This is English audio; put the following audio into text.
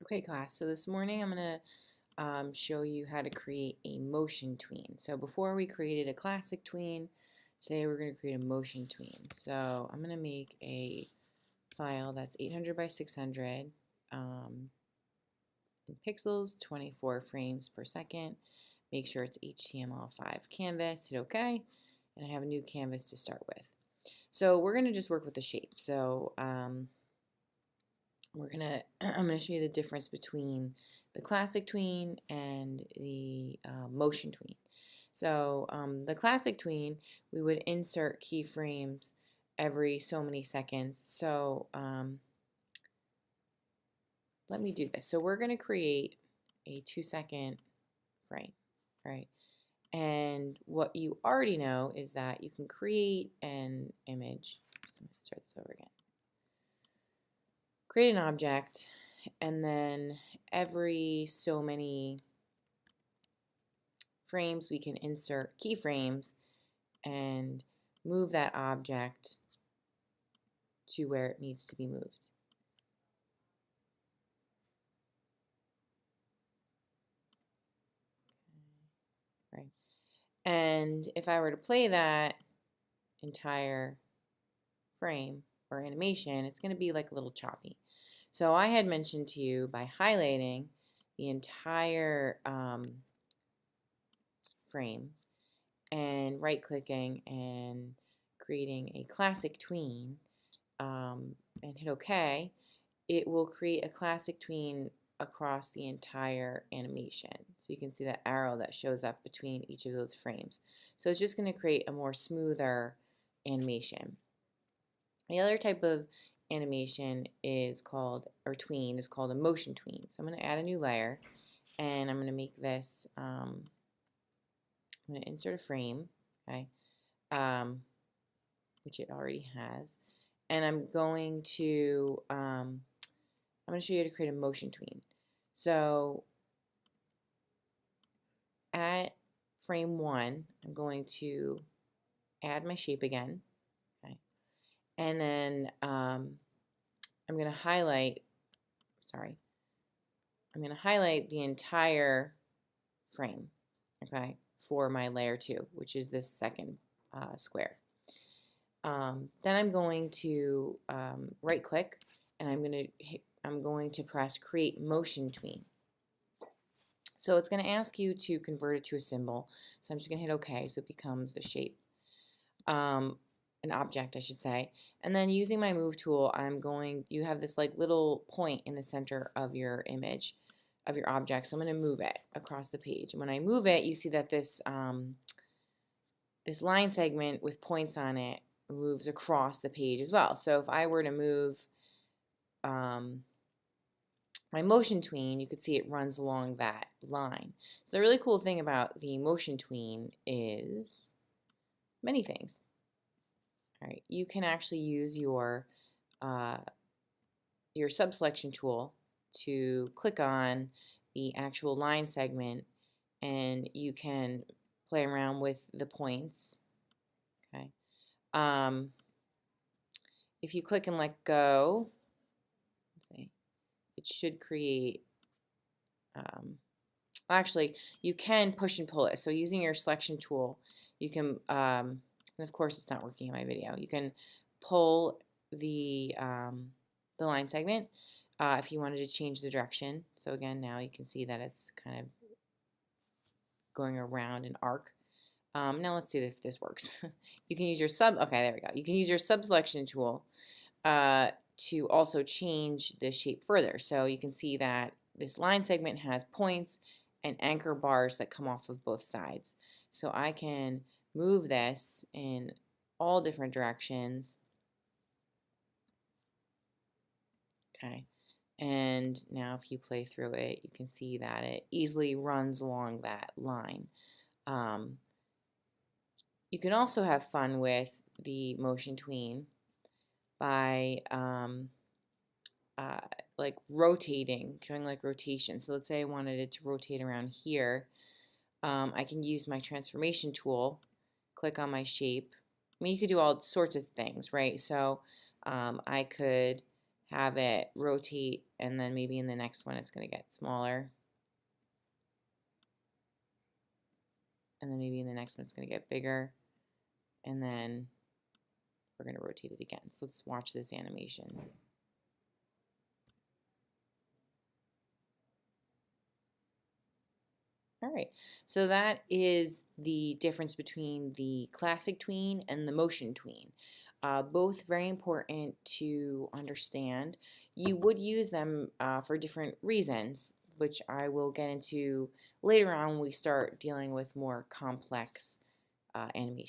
Okay, class, so this morning I'm going to show you how to create a motion tween. So before we created a classic tween, today we're going to create a motion tween. So I'm going to make a file that's 800 by 600 in pixels, 24 frames per second. Make sure it's HTML5 canvas, hit OK, and I have a new canvas to start with. So we're going to just work with the shape. So I'm gonna show you the difference between the classic tween and the motion tween. So the classic tween, we would insert keyframes every so many seconds. So let me do this. So we're going to create a 2-second frame, right? And what you already know is that you can create an image. So let me start this over again. Create an object, and then every so many frames we can insert keyframes and move that object to where it needs to be moved. Right. And if I were to play that entire frame or animation, it's going to be like a little choppy. So I had mentioned to you by highlighting the entire frame and right-clicking and creating a classic tween and hit OK, it will create a classic tween across the entire animation. So you can see that arrow that shows up between each of those frames. So it's just going to create a more smoother animation. The other type of animation is called, or tween, is called a motion tween. So I'm going to add a new layer, and I'm going to make this, I'm going to insert a frame, okay, which it already has, and I'm going to show you how to create a motion tween. So at frame 1, I'm going to add my shape again, okay, and then I'm going to highlight the entire frame, okay, for my layer 2, which is this second square. Then I'm going to right click, and I'm going to press create motion tween. So it's going to ask you to convert it to a symbol. So I'm just going to hit OK, so it becomes a shape, an object, I should say. And then using my move tool, you have this like little point in the center of your image, of your object. So I'm going to move it across the page. And when I move it, you see that this this line segment with points on it moves across the page as well. So if I were to move my motion tween, you could see it runs along that line. So the really cool thing about the motion tween is many things. All right, you can actually use your subselection tool to click on the actual line segment, and you can play around with the points. Okay. If you click and let go, let's see, it should create, actually, you can push and pull it. So using your selection tool, you can, and of course it's not working in my video, you can pull the line segment if you wanted to change the direction. So again, now you can see that it's kind of going around an arc. Now let's see if this works. You can use your okay, there we go. You can use your sub-selection tool to also change the shape further. So you can see that this line segment has points and anchor bars that come off of both sides. So I can move this in all different directions. Okay. And now if you play through it, you can see that it easily runs along that line. You can also have fun with the motion tween by like rotating, showing like rotation. So let's say I wanted it to rotate around here. I can use my transformation tool, click on my shape. I mean, you could do all sorts of things, right? So I could have it rotate, and then maybe in the next one it's going to get smaller. And then maybe in the next one it's going to get bigger. And then we're going to rotate it again. So let's watch this animation. All right, so that is the difference between the classic tween and the motion tween. Both very important to understand. You would use them for different reasons, which I will get into later on when we start dealing with more complex animation.